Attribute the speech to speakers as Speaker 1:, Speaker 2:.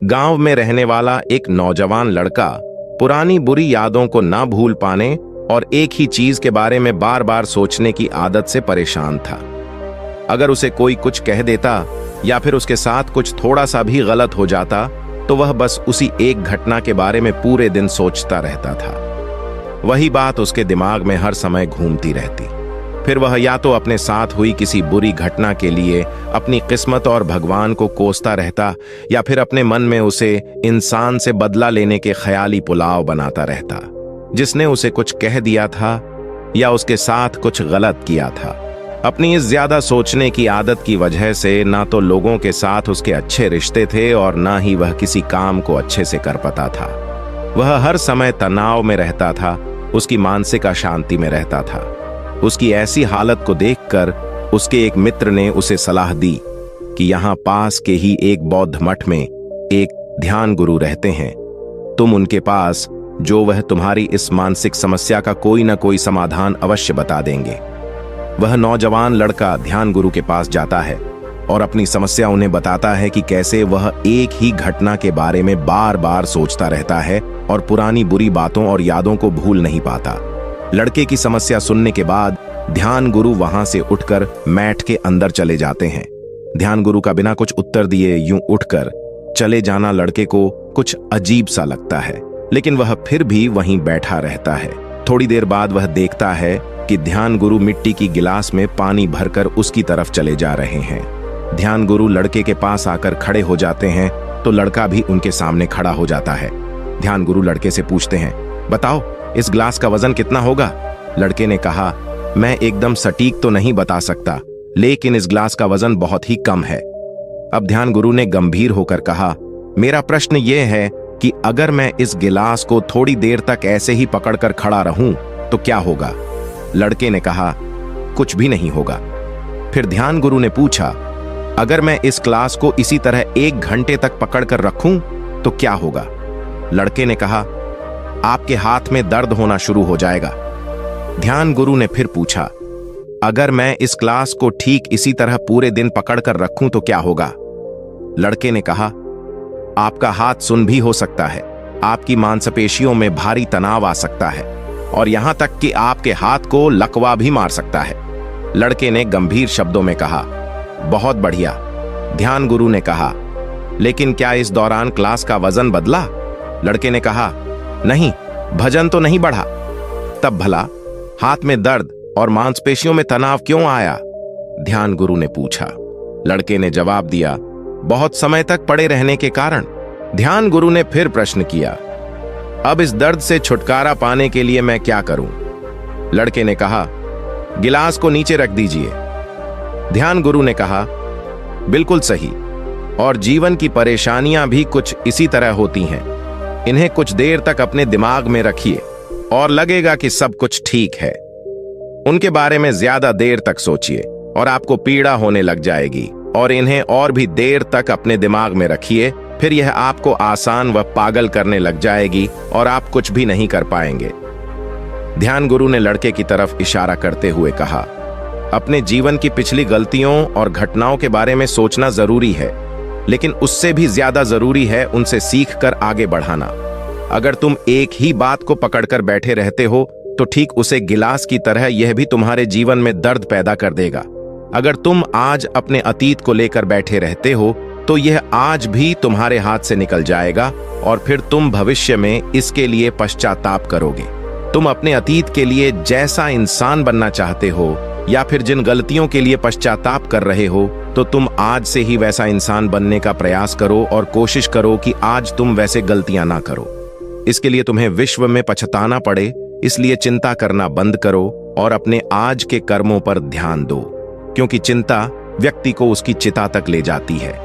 Speaker 1: गांव में रहने वाला एक नौजवान लड़का पुरानी बुरी यादों को ना भूल पाने और एक ही चीज के बारे में बार बार सोचने की आदत से परेशान था। अगर उसे कोई कुछ कह देता या फिर उसके साथ कुछ थोड़ा सा भी गलत हो जाता तो वह बस उसी एक घटना के बारे में पूरे दिन सोचता रहता था। वही बात उसके दिमाग में हर समय घूमती रहती। फिर वह या तो अपने साथ हुई किसी बुरी घटना के लिए अपनी किस्मत और भगवान को कोसता रहता या फिर अपने मन में उसे इंसान से बदला लेने के ख्याली पुलाव बनाता रहता जिसने उसे कुछ कह दिया था या उसके साथ कुछ गलत किया था। अपनी इस ज्यादा सोचने की आदत की वजह से ना तो लोगों के साथ उसके अच्छे रिश्ते थे और ना ही वह किसी काम को अच्छे से कर पाता था। वह हर समय तनाव में रहता था, उसकी मानसिक अशांति में रहता था। उसकी ऐसी हालत को देखकर उसके एक मित्र ने उसे सलाह दी कि यहाँ पास के ही एक बौद्ध मठ में एक ध्यान गुरु रहते हैं। तुम उनके पास जो वह तुम्हारी इस मानसिक समस्या का कोई ना कोई समाधान अवश्य बता देंगे। वह नौजवान लड़का ध्यान गुरु के पास जाता है और अपनी समस्या उन्हें बताता है कि कैसे वह एक ही घटना के बारे में बार बार सोचता रहता है और पुरानी बुरी बातों और यादों को भूल नहीं पाता। लड़के की समस्या सुनने के बाद ध्यान गुरु वहां से उठकर मैट के अंदर चले जाते हैं। ध्यान गुरु का बिना कुछ उत्तर दिए यूं उठकर चले जाना लड़के को कुछ अजीब सा लगता है, लेकिन वह फिर भी वहीं बैठा रहता है। थोड़ी देर बाद वह देखता है कि ध्यान गुरु मिट्टी की गिलास में पानी भरकर उसकी तरफ चले जा रहे हैं। ध्यान गुरु लड़के के पास आकर खड़े हो जाते हैं तो लड़का भी उनके सामने खड़ा हो जाता है। ध्यान गुरु लड़के से पूछते हैं, बताओ इस ग्लास का वजन कितना होगा? लड़के ने कहा, मैं एकदम सटीक तो नहीं बता सकता, लेकिन इस ग्लास का वजन बहुत ही कम है। अब ध्यान गुरु ने गंभीर होकर कहा, मेरा प्रश्न यह है कि अगर मैं इस गिलास को थोड़ी देर तक ऐसे ही पकड़कर खड़ा रहूं तो क्या होगा? लड़के ने कहा, कुछ भी नहीं होगा। फिर ध्यान गुरु ने पूछा, अगर मैं इस ग्लास को इसी तरह 1 घंटे तक पकड़कर रखूं तो क्या होगा? लड़के ने कहा, आपके हाथ में दर्द होना शुरू हो जाएगा। ध्यान गुरु ने फिर पूछा, अगर मैं इस ग्लास को ठीक इसी तरह पूरे दिन पकड़कर रखूं तो क्या होगा? लड़के ने कहा, आपका हाथ सुन्न भी हो सकता है, आपकी मांसपेशियों में भारी तनाव आ सकता है और यहां तक कि आपके हाथ को लकवा भी मार सकता है। लड़के ने गंभीर शब्दों में कहा, बहुत बढ़िया। ध्यान गुरु ने कहा, लेकिन क्या इस दौरान ग्लास का वजन बदला? लड़के ने कहा, नहीं, वजन तो नहीं बढ़ा। तब भला हाथ में दर्द और मांसपेशियों में तनाव क्यों आया? ध्यान गुरु ने पूछा। लड़के ने जवाब दिया, बहुत समय तक पड़े रहने के कारण। ध्यान गुरु ने फिर प्रश्न किया, अब इस दर्द से छुटकारा पाने के लिए मैं क्या करूं? लड़के ने कहा, गिलास को नीचे रख दीजिए। ध्यान गुरु ने कहा, बिल्कुल सही, और जीवन की परेशानियां भी कुछ इसी तरह होती हैं। इन्हें कुछ देर तक अपने दिमाग में रखिए और लगेगा कि सब कुछ ठीक है। उनके बारे में ज्यादा देर तक सोचिए और आपको पीड़ा होने लग जाएगी, और इन्हें और भी देर तक अपने दिमाग में रखिए, फिर यह आपको आसान व पागल करने लग जाएगी और आप कुछ भी नहीं कर पाएंगे। ध्यान गुरु ने लड़के की तरफ इशारा करते हुए कहा, अपने जीवन की पिछली गलतियों और घटनाओं के बारे में सोचना जरूरी है, लेकिन उससे भी ज्यादा जरूरी है उनसे सीखकर आगे बढ़ाना। अगर तुम एक ही बात को पकड़कर बैठे रहते हो तो ठीक उसे गिलास की तरह यह भी तुम्हारे जीवन में दर्द पैदा कर देगा। अगर तुम आज अपने अतीत को लेकर बैठे रहते हो तो यह आज भी तुम्हारे हाथ से निकल जाएगा और फिर तुम भविष्य में इसके लिए पश्चाताप करोगे। तुम अपने अतीत के लिए जैसा इंसान बनना चाहते हो या फिर जिन गलतियों के लिए पश्चाताप कर रहे हो, तो तुम आज से ही वैसा इंसान बनने का प्रयास करो और कोशिश करो कि आज तुम वैसे गलतियां ना करो। इसके लिए तुम्हें विश्व में पछताना पड़े, इसलिए चिंता करना बंद करो और अपने आज के कर्मों पर ध्यान दो, क्योंकि चिंता व्यक्ति को उसकी चिता तक ले जाती है।